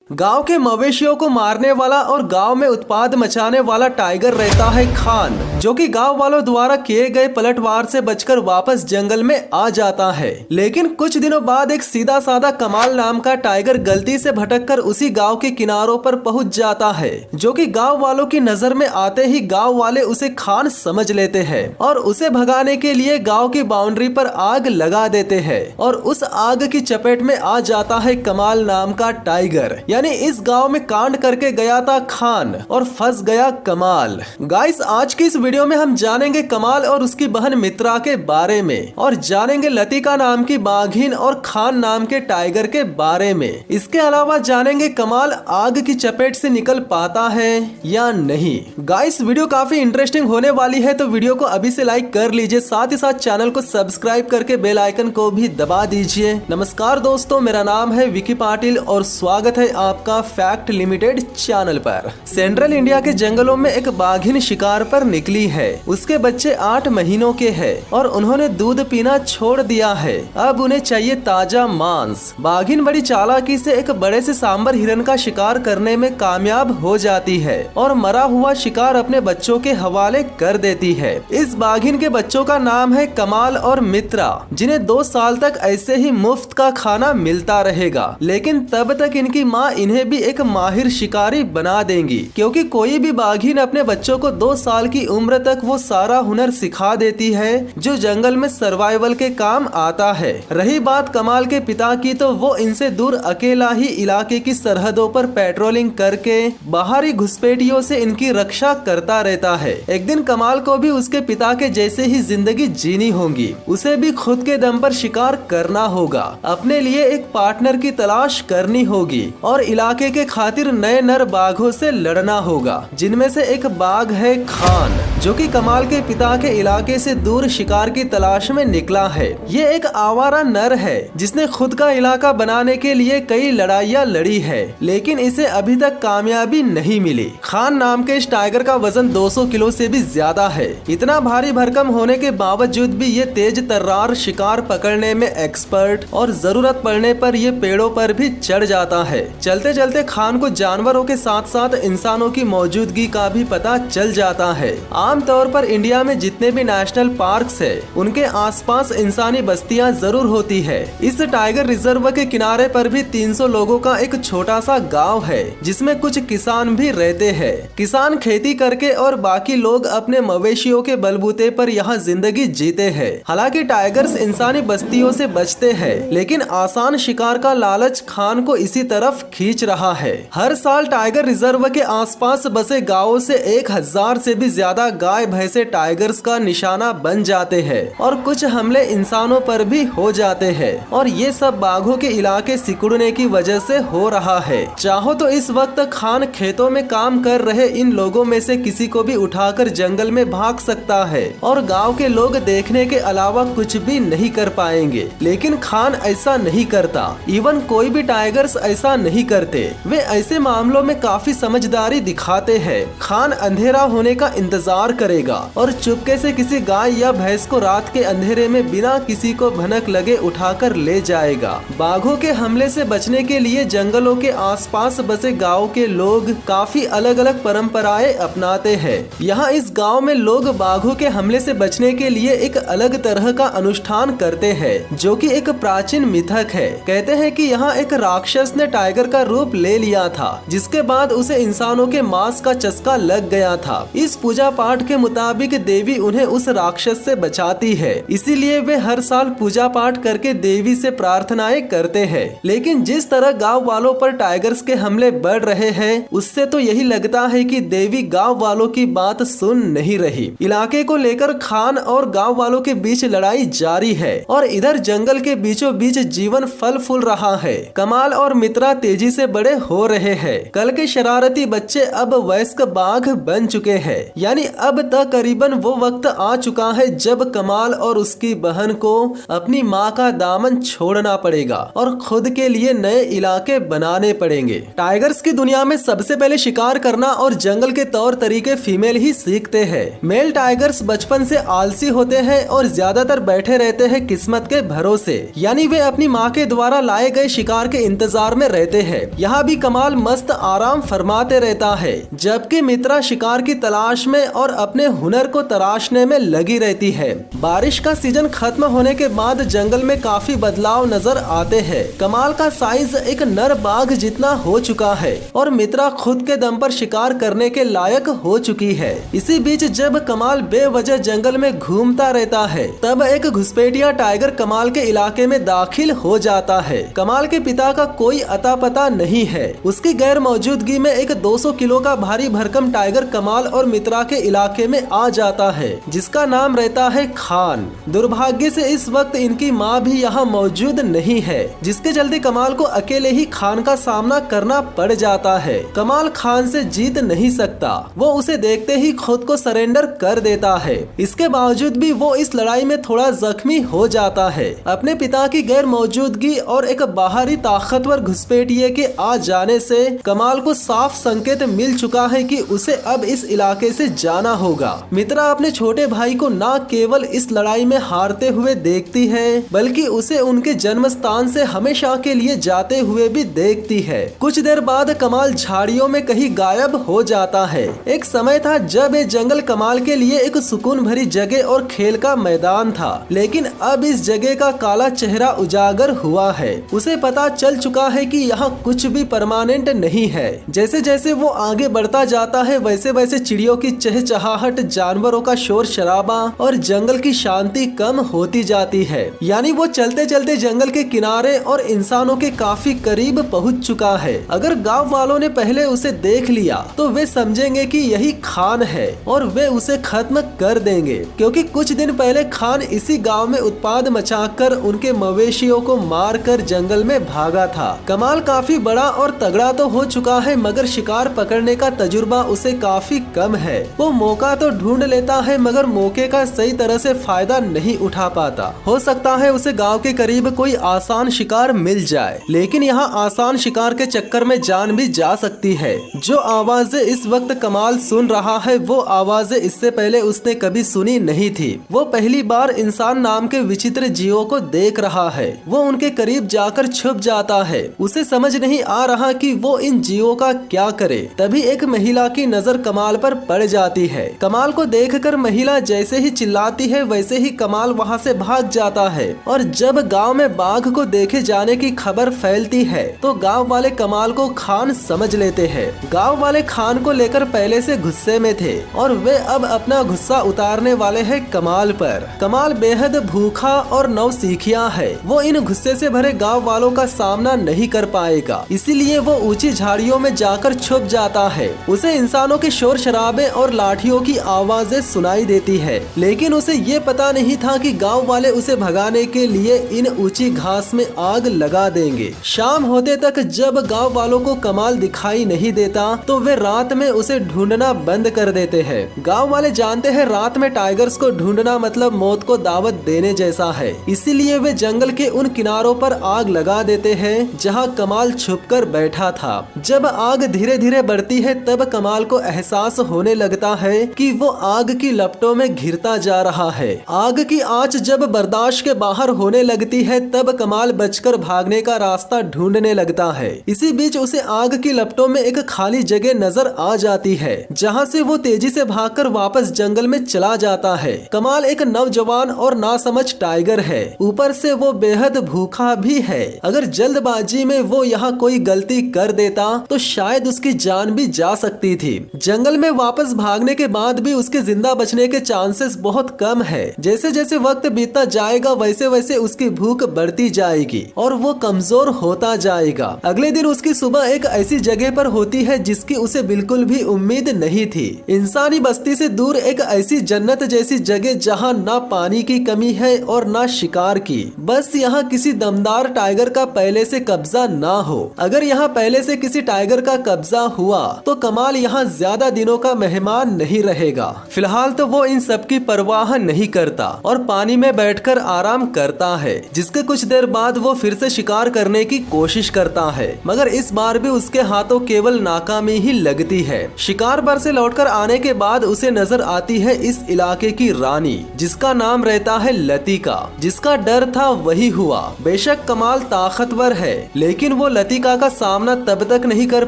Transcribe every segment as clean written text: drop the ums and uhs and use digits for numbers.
गांव के मवेशियों को मारने वाला और गांव में उत्पाद मचाने वाला टाइगर रहता है खान, जो कि गांव वालों द्वारा किए गए पलटवार से बचकर वापस जंगल में आ जाता है। लेकिन कुछ दिनों बाद एक सीधा साधा कमाल नाम का टाइगर गलती से भटककर उसी गांव के किनारों पर पहुंच जाता है, जो कि गांव वालों की नजर में आते ही गांव वाले उसे खान समझ लेते हैं और उसे भगाने के लिए गांव की बाउंड्री पर आग लगा देते हैं और उस आग की चपेट में आ जाता है कमाल नाम का टाइगर। यानी इस गांव में कांड करके गया था खान और फंस गया कमाल। गाइस, आज की इस वीडियो में हम जानेंगे कमाल और उसकी बहन मित्रा के बारे में और जानेंगे लतिका नाम की बाघिन और खान नाम के टाइगर के बारे में। इसके अलावा जानेंगे कमाल आग की चपेट से निकल पाता है या नहीं। गाइस, वीडियो काफी इंटरेस्टिंग होने वाली है, तो वीडियो को अभी से लाइक कर लीजिए, साथ ही साथ चैनल को सब्सक्राइब करके बेल आइकन को भी दबा दीजिए। नमस्कार दोस्तों, मेरा नाम है विकी पाटिल और स्वागत है आपका फैक्ट लिमिटेड चैनल पर। सेंट्रल इंडिया के जंगलों में एक बाघिन शिकार पर निकली है। उसके बच्चे 8 महीनों के हैं और उन्होंने दूध पीना छोड़ दिया है। अब उन्हें चाहिए ताजा मांस। बाघिन बड़ी चालाकी से एक बड़े से सांबर हिरन का शिकार करने में कामयाब हो जाती है और मरा हुआ शिकार अपने बच्चों के हवाले कर देती है। इस बाघिन के बच्चों का नाम है कमाल और मित्रा, जिन्हें 2 साल तक ऐसे ही मुफ्त का खाना मिलता रहेगा। लेकिन तब तक इनकी माँ इन्हें भी एक माहिर शिकारी बना देंगी, क्योंकि कोई भी बाघिन अपने बच्चों को 2 साल की उम्र तक वो सारा हुनर सिखा देती है जो जंगल में सर्वाइवल के काम आता है। रही बात कमाल के पिता की, तो वो इनसे दूर अकेला ही इलाके की सरहदों पर पेट्रोलिंग करके बाहरी घुसपैठियों से इनकी रक्षा करता रहता है। एक दिन कमाल को भी उसके पिता के जैसे ही जिंदगी जीनी होगी। उसे भी खुद के दम पर शिकार करना होगा, अपने लिए एक पार्टनर की तलाश करनी होगी और इलाके के खातिर नए नर बाघों से लड़ना होगा, जिनमें से एक बाघ है खान, जो कि कमाल के पिता के इलाके से दूर शिकार की तलाश में निकला है। ये एक आवारा नर है जिसने खुद का इलाका बनाने के लिए कई लड़ाइयाँ लड़ी है, लेकिन इसे अभी तक कामयाबी नहीं मिली। खान नाम के इस टाइगर का वजन 200 किलो से भी ज्यादा है। इतना भारी भरकम होने के बावजूद भी ये तेज तर्रार शिकार पकड़ने में एक्सपर्ट और जरूरत पड़ने पर ये पेड़ों पर भी चढ़ जाता है। चलते चलते खान को जानवरों के साथ साथ इंसानों की मौजूदगी का भी पता चल जाता है। आमतौर पर इंडिया में जितने भी नेशनल पार्क्स है, उनके आसपास इंसानी बस्तियां जरूर होती है। इस टाइगर रिजर्व के किनारे पर भी 300 लोगों का एक छोटा सा गांव है, जिसमें कुछ किसान भी रहते हैं। किसान खेती करके और बाकी लोग अपने मवेशियों के बलबूते पर यहाँ जिंदगी जीते हैं। हालांकि टाइगर्स इंसानी बस्तियों से बचते हैं, लेकिन आसान शिकार का लालच खान को इसी तरफ खींच रहा है। हर साल टाइगर रिजर्व के आसपास बसे गांवों से 1000 से भी ज्यादा गाय भैंसे टाइगर्स का निशाना बन जाते हैं और कुछ हमले इंसानों पर भी हो जाते हैं, और ये सब बाघों के इलाके सिकुड़ने की वजह से हो रहा है। चाहो तो इस वक्त खान खेतों में काम कर रहे इन लोगों में से किसी को भी उठाकर जंगल में भाग सकता है और गाँव के लोग देखने के अलावा कुछ भी नहीं कर पाएंगे। लेकिन खान ऐसा नहीं करता। इवन कोई भी टाइगर्स ऐसा नहीं करते। वे ऐसे मामलों में काफी समझदारी दिखाते हैं। खान अंधेरा होने का इंतजार करेगा और चुपके से किसी गाय या भैंस को रात के अंधेरे में बिना किसी को भनक लगे उठाकर ले जाएगा। बाघों के हमले से बचने के लिए जंगलों के आसपास बसे गांव के लोग काफी अलग अलग परंपराएं अपनाते हैं। यहाँ इस गांव में लोग बाघों के हमले से बचने के लिए एक अलग तरह का अनुष्ठान करते हैं, जो कि एक प्राचीन मिथक है। कहते हैं कि यहाँ एक राक्षस ने टाइगर का रूप ले लिया था, जिसके बाद उसे इंसानों के मांस का चस्का लग गया था। इस पूजा पाठ के मुताबिक देवी उन्हें उस राक्षस से बचाती है, इसीलिए वे हर साल पूजा पाठ करके देवी से प्रार्थनाएं करते हैं। लेकिन जिस तरह गांव वालों पर टाइगर्स के हमले बढ़ रहे हैं, उससे तो यही लगता है कि देवी गांव वालों की बात सुन नहीं रही। इलाके को लेकर खान और गांव वालों के बीच लड़ाई जारी है और इधर जंगल के बीचों बीच जीवन फल फूल रहा है। कमाल और मित्रा तेजी से बड़े हो रहे हैं। कल के शरारती बच्चे अब वयस्क बाघ बन चुके हैं, यानी अब तकरीबन वो वक्त आ चुका है जब कमाल और उसकी बहन को अपनी माँ का दामन छोड़ना पड़ेगा और खुद के लिए नए इलाके बनाने पड़ेंगे। टाइगर्स की दुनिया में सबसे पहले शिकार करना और जंगल के तौर तरीके फीमेल ही सीखते हैं। मेल टाइगर्स बचपन से आलसी होते हैं और ज्यादातर बैठे रहते हैं किस्मत के भरोसे, यानी वे अपनी माँ के द्वारा लाए गए शिकार के इंतजार में रहते हैं। यहाँ भी कमाल मस्त आराम फरमाते रहता है, जबकि मित्रा शिकार की तलाश में और अपने हुनर को तराशने में लगी रहती है। बारिश का सीजन खत्म होने के बाद जंगल में काफी बदलाव नजर आते हैं। कमाल का साइज एक नर बाघ जितना हो चुका है और मित्रा खुद के दम पर शिकार करने के लायक हो चुकी है। इसी बीच जब कमाल बेवजह जंगल में घूमता रहता है, तब एक घुसपैठिया टाइगर कमाल के इलाके में दाखिल हो जाता है। कमाल के पिता का कोई अता पता नहीं है। उसकी गैर मौजूदगी में एक 200 किलो का भारी भरकम टाइगर कमाल और मित्रा के इलाके में आ जाता है, जिसका नाम रहता है खान। दुर्भाग्य से इस वक्त इनकी माँ भी यहाँ मौजूद नहीं है, जिसके चलते कमाल को अकेले ही खान का सामना करना पड़ जाता है। कमाल खान से जीत नहीं सकता, वो उसे देखते ही खुद को सरेंडर कर देता है। इसके बावजूद भी वो इस लड़ाई में थोड़ा जख्मी हो जाता है। अपने पिता की गैर मौजूदगी और एक बाहरी ताकतवर घुसपैठिए के आ जाने से कमाल को साफ संकेत मिल चुका है कि उसे अब इस इलाके से जाना होगा। मित्रा अपने छोटे भाई को न केवल इस लड़ाई में हारते हुए देखती है, बल्कि उसे उनके जन्म स्थान से हमेशा के लिए जाते हुए भी देखती है। कुछ देर बाद कमाल झाड़ियों में कहीं गायब हो जाता है। एक समय था जब ये जंगल कमाल के लिए एक सुकून भरी जगह और खेल का मैदान था, लेकिन अब इस जगह का काला चेहरा उजागर हुआ है। उसे पता चल चुका है कि यहाँ कुछ भी परमानेंट नहीं है। जैसे जैसे वो आगे बढ़ता जाता है, वैसे वैसे चिड़ियों की चहचहाहट, जानवरों का शोर शराबा और जंगल की शांति कम होती जाती है। यानी वो चलते चलते जंगल के किनारे और इंसानों के काफी करीब पहुँच चुका है। अगर गाँव वालों ने पहले उसे देख लिया तो वे समझेंगे कि यही खान है और वे उसे खत्म कर देंगे, क्योंकि कुछ दिन पहले खान इसी गांव में उत्पाद मचाकर उनके मवेशियों को मारकर जंगल में भागा था। कमाल काफी बड़ा और तगड़ा तो हो चुका है, मगर शिकार पकड़ने का तजुर्बा उसे काफी कम है। वो मौका तो ढूंढ लेता है, मगर मौके का सही तरह से फायदा नहीं उठा पाता। हो सकता है उसे गाँव के करीब कोई आसान शिकार मिल जाए, लेकिन यहाँ आसान शिकार के चक्कर में जान भी जा सकती है। जो आवाजें इस वक्त कमाल सुन रहा है, वो आवाजें इससे पहले उसने कभी सुनी नहीं थी। वो पहली बार इंसान नाम के विचित्र जीवों को देख रहा है। वो उनके करीब जाकर छुप जाता है। उसे समझ नहीं आ रहा कि वो इन जीवों का क्या करे। तभी एक महिला की नजर कमाल पर पड़ जाती है। कमाल को देखकर महिला जैसे ही चिल्लाती है, वैसे ही कमाल वहाँ से भाग जाता है। और जब गाँव में बाघ को देखे जाने की खबर फैलती है, तो गाँव वाले कमाल को खान समझ लेते हैं। गाँव वाले खान को लेकर पहले से गुस्से में थे और वे अब अपना गुस्सा उतारने वाले हैं कमाल पर। कमाल बेहद भूखा और नौसिखिया है। वो इन गुस्से से भरे गांव वालों का सामना नहीं कर पाएगा, इसीलिए वो ऊंची झाड़ियों में जाकर छुप जाता है। उसे इंसानों के शोर शराबे और लाठियों की आवाजें सुनाई देती है, लेकिन उसे ये पता नहीं था कि गाँव वाले उसे भगाने के लिए इन ऊंची घास में आग लगा देंगे। शाम होते तक जब गाँव वालों को कमाल दिखाई नहीं देता, तो वे रात में उसे ढूंढना बंद कर देते हैं। गांव वाले जानते हैं रात में टाइगर्स को ढूंढना मतलब मौत को दावत देने जैसा है, इसीलिए वे जंगल के उन किनारों पर आग लगा देते हैं जहां कमाल छुपकर बैठा था। जब आग धीरे धीरे बढ़ती है, तब कमाल को एहसास होने लगता है कि वो आग की लपटों में घिरता जा रहा है। आग की आंच जब बर्दाश्त के बाहर होने लगती है, तब कमाल बचकर भागने का रास्ता ढूंढने लगता है। इसी बीच उसे आग की लपटों में एक खाली जगह नजर आ जाती है, जहां से वो तेजी से भागकर वापस जंगल में चला जाता है। कमाल एक नौजवान और नासमझ टाइगर है, ऊपर से वो बेहद भूखा भी है। अगर जल्दबाजी में वो यहाँ कोई गलती कर देता तो शायद उसकी जान भी जा सकती थी। जंगल में वापस भागने के बाद भी उसके जिंदा बचने के चांसेस बहुत कम है। जैसे जैसे वक्त बीतता जाएगा, वैसे वैसे उसकी भूख बढ़ती जाएगी और वो कमजोर होता जाएगा। अगले दिन उसकी सुबह एक ऐसी जगह पर होती है जिसकी उसे बिल्कुल भी उम्मीद नहीं थी। इंसानी बस्ती से दूर एक ऐसी जन्नत जैसी जगह जहां ना पानी की कमी है और ना शिकार की। बस यहाँ किसी दमदार टाइगर का पहले से कब्जा ना हो। अगर यहाँ पहले से किसी टाइगर का कब्जा हुआ तो कमाल यहाँ ज्यादा दिनों का मेहमान नहीं नहीं रहेगा। फिलहाल तो वो इन सब की परवाह नहीं करता और पानी में बैठकर आराम करता है, जिसके कुछ देर बाद वो फिर से शिकार करने की कोशिश करता है, मगर इस बार भी उसके हाथों केवल नाकामी ही लगती है। शिकार पर से लौटकर आने के बाद उसे नजर आती है इस इलाके की रानी, जिसका नाम रहता है लतिका। जिसका डर था वही हुआ। बेशक कमाल ताकतवर है, लेकिन वो लतिका का सामना तब तक नहीं कर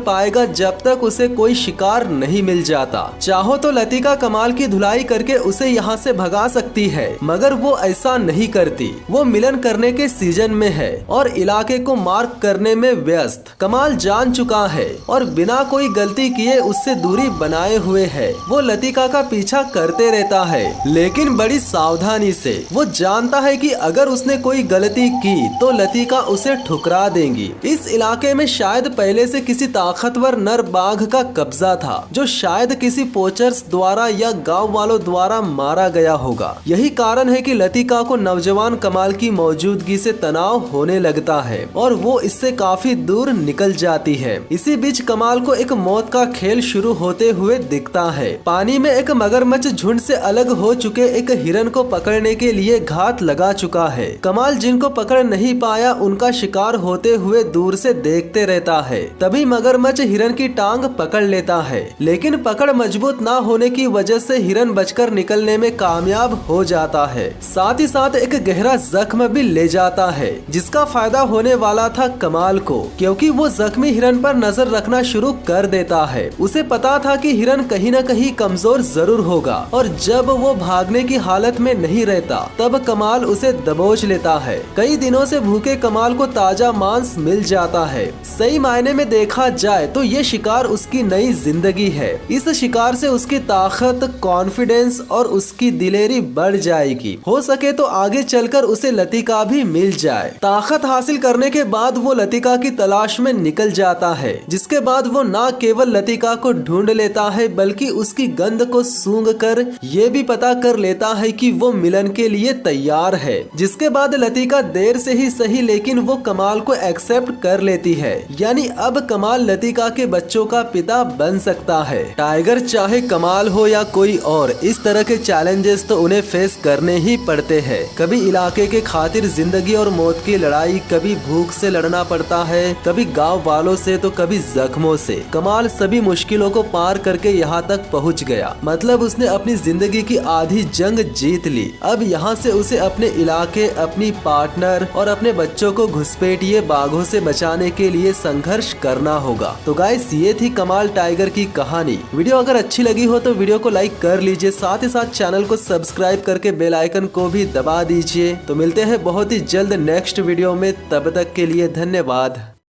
पाएगा जब तक उसे कोई शिकार नहीं मिल जाता। चाहो तो लतिका कमाल की धुलाई करके उसे यहाँ से भगा सकती है, मगर वो ऐसा नहीं करती। वो मिलन करने के सीजन में है और इलाके को मार्क करने में व्यस्त। कमाल जान चुका है और बिना कोई गलती किए उससे दूरी बनाए हुए है। वो लतिका का पीछा करते रहता है, लेकिन बड़ी सावधानी से। वो जानता है कि अगर उसने कोई गलती की तो लतिका उसे ठुकरा देंगी। इस इलाके में शायद पहले से किसी ताकतवर नर बाघ का कब्जा था, जो शायद किसी पोचर्स द्वारा या गांव वालों द्वारा मारा गया होगा। यही कारण है कि लतिका को नौजवान कमाल की मौजूदगी से तनाव होने लगता है और वो इससे काफी दूर निकल जाती है। इसी बीच कमाल को एक मौत का खेल शुरू होते हुए दिखता है। पानी में एक मगरमच्छ झुंड से अलग हो चुके एक हिरन को पकड़ने के लिए घात लगा चुका है। कमाल जिनको पकड़ नहीं पाया उनका शिकार होते हुए दूर से देखते रहता है। तभी मगरमच्छ हिरन की टांग पकड़ लेता है, लेकिन पकड़ मजबूत ना होने की वजह से हिरन बचकर निकलने में कामयाब हो जाता है। साथ ही साथ एक गहरा जख्म भी ले जाता है, जिसका फायदा होने वाला था कमाल को, क्योंकि वो जख्मी हिरन पर नजर रखना शुरू कर देता है। उसे पता था कि हिरन कहीं न कहीं कमजोर जरूर होगा और जब वो भागने की हालत में नहीं रहता तब कमाल उसे दबोच लेता है। कई दिनों से भूखे कमाल को ताजा मांस मिल जाता है। सही मायने में देखा जाए तो ये शिकार उसकी नई जिंदगी है। इस शिकार से उसकी ताकत, कॉन्फिडेंस और उसकी दिलेरी बढ़ जाएगी। हो सके तो आगे चलकर उसे लतिका भी मिल जाए। ताकत हासिल करने के बाद वो लतिका की तलाश में निकल जाता है, जिसके बाद वो न केवल लतिका को ढूंढ लेता है बल्कि उसकी गंध को सूंघ कर ये भी पता कर लेता है कि वो मिलन के लिए तैयार है। जिसके बाद लतिका देर से ही सही लेकिन वो कमाल को एक्सेप्ट कर लेती है, यानी अब कमाल लतिका के बच्चों का पिता बन सकता है। टाइगर चाहे कमाल हो या कोई और, इस तरह के चैलेंजेस तो उन्हें फेस करने ही पड़ते हैं। कभी इलाके के खातिर जिंदगी और मौत की लड़ाई, कभी भूख से लड़ना पड़ता है, कभी गांव वालों से तो कभी जख्मों से। कमाल सभी मुश्किलों को पार करके यहाँ तक पहुँच गया। मतलब उसने अपनी जिंदगी की आधी जंग जीत ली। अब यहाँ से उसे अपने इलाके, अपनी पार्टनर और अपने बच्चों को घुसपैठिए बाघों से बचाने के लिए संघर्ष करना होगा। तो गाइस, ये थी कमाल टाइगर की कहानी। वीडियो अगर अच्छी लगी हो तो वीडियो को लाइक कर लीजिए, साथ ही साथ चैनल को सब्सक्राइब करके बेल आइकन को भी दबा दीजिए। तो मिलते हैं बहुत ही जल्द नेक्स्ट वीडियो में, तब तक के लिए धन्यवाद।